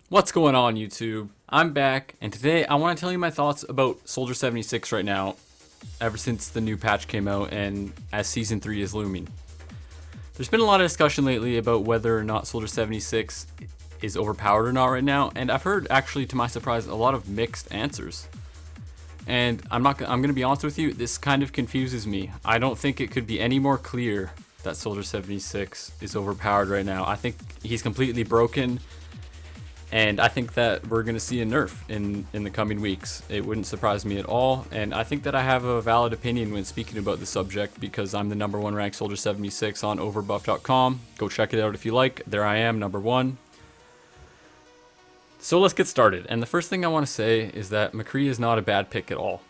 What's going on, YouTube? I'm back, and today I want to tell you my thoughts about Soldier 76 right now, ever since the new patch came out and as Season 3 is looming. There's been a lot of discussion lately about whether or not Soldier 76 is overpowered or not right now, and I've heard, actually to my surprise, a lot of mixed answers. And I'm going to be honest with you, this kind of confuses me. I don't think it could be any more clear that Soldier 76 is overpowered right now. I think he's completely broken. And I think that we're going to see a nerf in the coming weeks. It wouldn't surprise me at all. And I think that I have a valid opinion when speaking about the subject because I'm the #1 ranked Soldier 76 on Overbuff.com. Go check it out if you like. There I am, #1. So let's get started. And the first thing I want to say is that McCree is not a bad pick at all.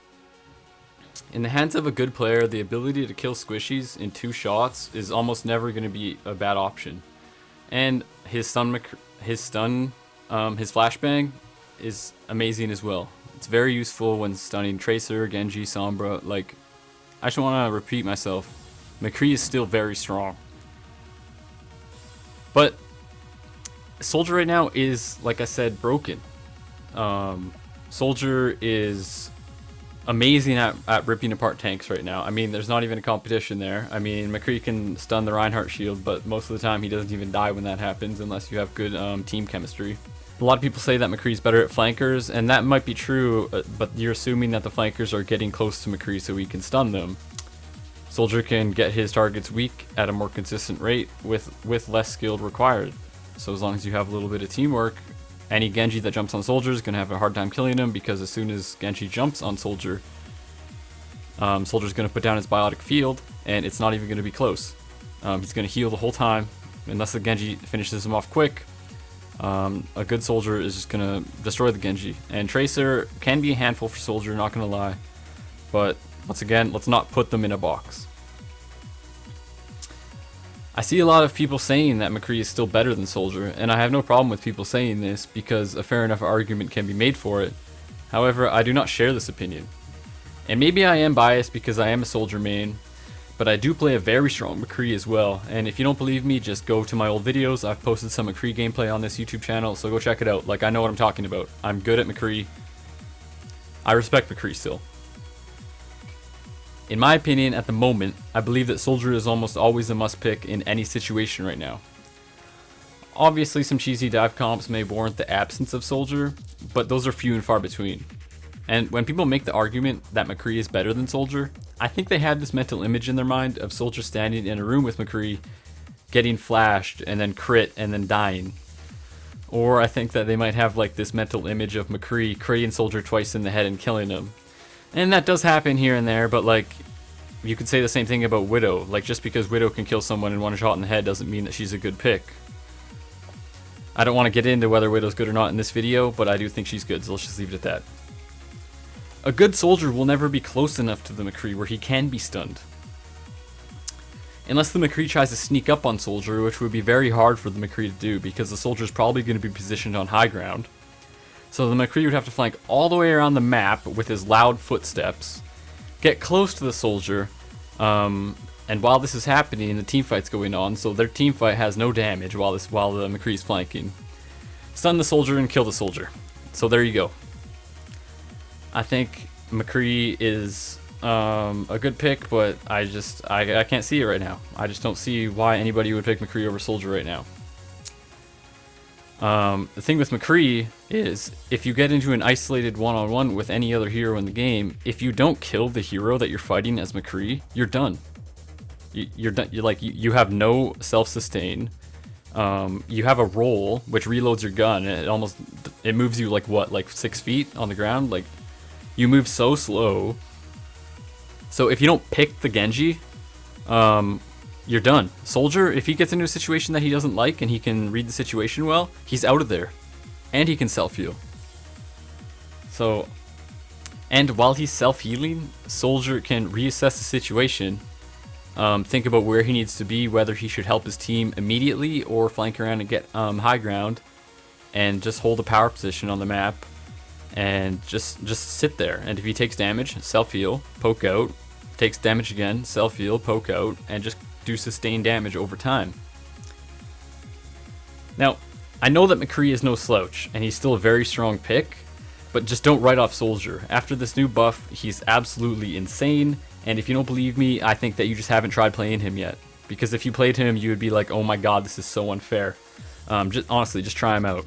In the hands of a good player, the ability to kill squishies in 2 shots is almost never going to be a bad option. And his flashbang is amazing as well. It's very useful when stunning Tracer, Genji, Sombra. Like, I just want to repeat myself. McCree is still very strong. But Soldier right now is, like I said, broken. Soldier is amazing at ripping apart tanks right now. I mean, there's not even a competition there. I mean, McCree can stun the Reinhardt shield, but most of the time he doesn't even die when that happens unless you have good team chemistry. A lot of people say that McCree's better at flankers, and that might be true, but you're assuming that the flankers are getting close to McCree so he can stun them. Soldier can get his targets weak at a more consistent rate with less skill required. So as long as you have a little bit of teamwork, any Genji that jumps on Soldier is going to have a hard time killing him, because as soon as Genji jumps on Soldier, Soldier's going to put down his biotic field, and it's not even going to be close. He's going to heal the whole time, unless the Genji finishes him off quick. A good Soldier is just going to destroy the Genji. And Tracer can be a handful for Soldier, not going to lie. But once again, let's not put them in a box. I see a lot of people saying that McCree is still better than Soldier, and I have no problem with people saying this because a fair enough argument can be made for it. However, I do not share this opinion. And maybe I am biased because I am a Soldier main, but I do play a very strong McCree as well. And if you don't believe me, just go to my old videos. I've posted some McCree gameplay on this YouTube channel, so go check it out. Like, I know what I'm talking about. I'm good at McCree. I respect McCree still. In my opinion, at the moment, I believe that Soldier is almost always a must pick in any situation right now. Obviously, some cheesy dive comps may warrant the absence of Soldier, but those are few and far between. And when people make the argument that McCree is better than Soldier, I think they have this mental image in their mind of Soldier standing in a room with McCree, getting flashed, and then crit, and then dying. Or I think that they might have like this mental image of McCree critting Soldier twice in the head and killing him. And that does happen here and there, but like, you could say the same thing about Widow. Like, just because Widow can kill someone in one shot in the head doesn't mean that she's a good pick. I don't want to get into whether Widow's good or not in this video, but I do think she's good, so let's just leave it at that. A good Soldier will never be close enough to the McCree where he can be stunned. Unless the McCree tries to sneak up on Soldier, which would be very hard for the McCree to do because the Soldier's probably going to be positioned on high ground. So the McCree would have to flank all the way around the map with his loud footsteps, get close to the Soldier, and while this is happening, the teamfight's going on, so their teamfight has no damage while the McCree's flanking. Stun the Soldier and kill the Soldier. So there you go. I think McCree is a good pick, but I can't see it right now. I just don't see why anybody would pick McCree over Soldier right now. The thing with McCree is, if you get into an isolated one-on-one with any other hero in the game, if you don't kill the hero that you're fighting as McCree, you're done. You're done. You have no self-sustain. You have a roll which reloads your gun, and it moves you like 6 feet on the ground. Like, you move so slow. So if you don't pick the Genji, you're done. Soldier, if he gets into a situation that he doesn't like and he can read the situation well, he's out of there. And he can self-heal. So, and while he's self-healing, Soldier can reassess the situation, think about where he needs to be, whether he should help his team immediately or flank around and get high ground, and just hold a power position on the map, and just sit there. And if he takes damage, self-heal, poke out, takes damage again, self-heal, poke out, and just do sustained damage over time. Now, I know that McCree is no slouch, and he's still a very strong pick, but just don't write off Soldier. After this new buff, he's absolutely insane, and if you don't believe me, I think that you just haven't tried playing him yet. Because if you played him, you would be like, oh my god, this is so unfair. Honestly, just try him out.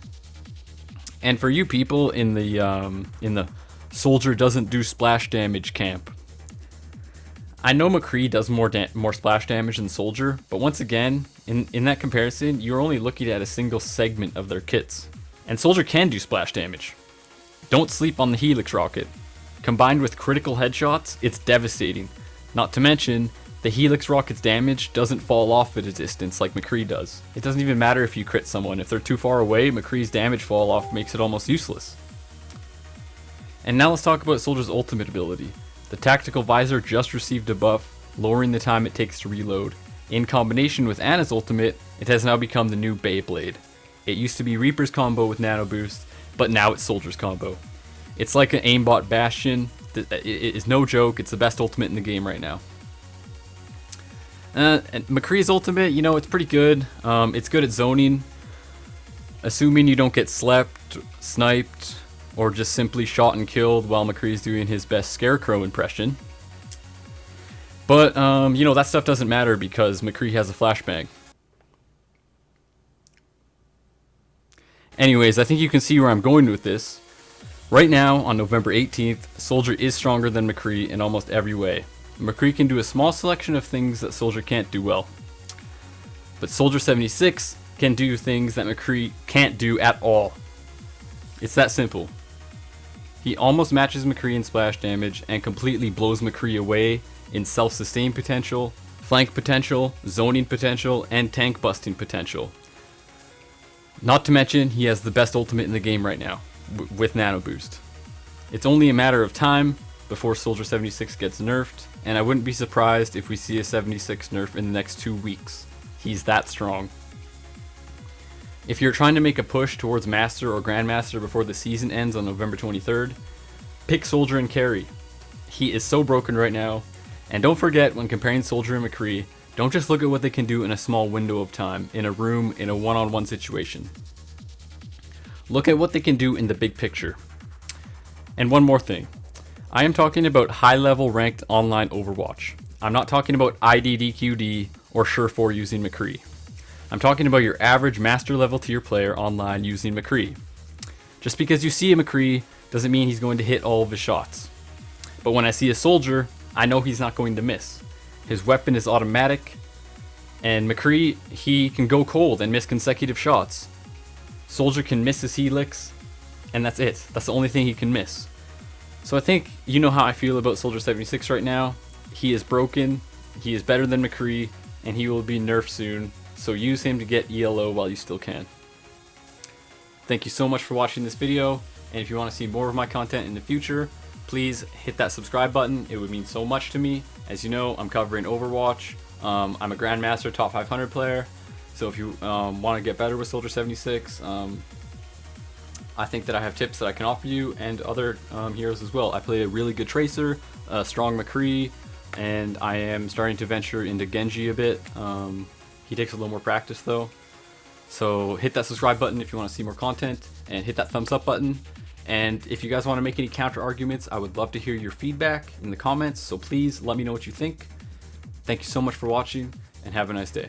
And for you people in the Soldier doesn't do splash damage camp, I know McCree does more splash damage than Soldier, but once again, in that comparison, you're only looking at a single segment of their kits. And Soldier can do splash damage. Don't sleep on the Helix rocket. Combined with critical headshots, it's devastating. Not to mention, the Helix rocket's damage doesn't fall off at a distance like McCree does. It doesn't even matter if you crit someone. If they're too far away, McCree's damage fall off makes it almost useless. And now let's talk about Soldier's ultimate ability. The Tactical Visor just received a buff, lowering the time it takes to reload. In combination with Ana's ultimate, it has now become the new Beyblade. It used to be Reaper's combo with Nano Boost, but now it's Soldier's combo. It's like an aimbot Bastion. It is no joke, it's the best ultimate in the game right now. And McCree's ultimate, you know, it's pretty good. It's good at zoning, assuming you don't get slept, sniped, or just simply shot and killed while McCree's doing his best Scarecrow impression. But, you know, that stuff doesn't matter because McCree has a flashbang. Anyways, I think you can see where I'm going with this. Right now, on November 18th, Soldier is stronger than McCree in almost every way. McCree can do a small selection of things that Soldier can't do well. But Soldier 76 can do things that McCree can't do at all. It's that simple. He almost matches McCree in splash damage and completely blows McCree away in self-sustain potential, flank potential, zoning potential, and tank busting potential. Not to mention, he has the best ultimate in the game right now, with Nano Boost. It's only a matter of time before Soldier 76 gets nerfed, and I wouldn't be surprised if we see a 76 nerf in the next 2 weeks. He's that strong. If you're trying to make a push towards Master or Grandmaster before the season ends on November 23rd, pick Soldier and carry. He is so broken right now, and don't forget when comparing Soldier and McCree, don't just look at what they can do in a small window of time, in a room, in a one-on-one situation. Look at what they can do in the big picture. And one more thing. I am talking about high-level ranked online Overwatch. I'm not talking about IDDQD or Surefour using McCree. I'm talking about your average master level tier player online using McCree. Just because you see a McCree doesn't mean he's going to hit all of his shots. But when I see a Soldier, I know he's not going to miss. His weapon is automatic, and McCree, he can go cold and miss consecutive shots. Soldier can miss his Helix, and that's it. That's the only thing he can miss. So I think you know how I feel about Soldier 76 right now. He is broken, he is better than McCree, and he will be nerfed soon. So use him to get ELO while you still can. Thank you so much for watching this video, and if you want to see more of my content in the future, please hit that subscribe button. It would mean so much to me. As you know, I'm covering Overwatch. I'm a Grandmaster top 500 player, so if you want to get better with Soldier 76, I think that I have tips that I can offer you and other heroes as well. I play a really good Tracer, a strong McCree, and I am starting to venture into Genji a bit. He takes a little more practice though. So hit that subscribe button if you want to see more content, and hit that thumbs up button. And if you guys want to make any counter arguments, I would love to hear your feedback in the comments. So please let me know what you think. Thank you so much for watching, and have a nice day.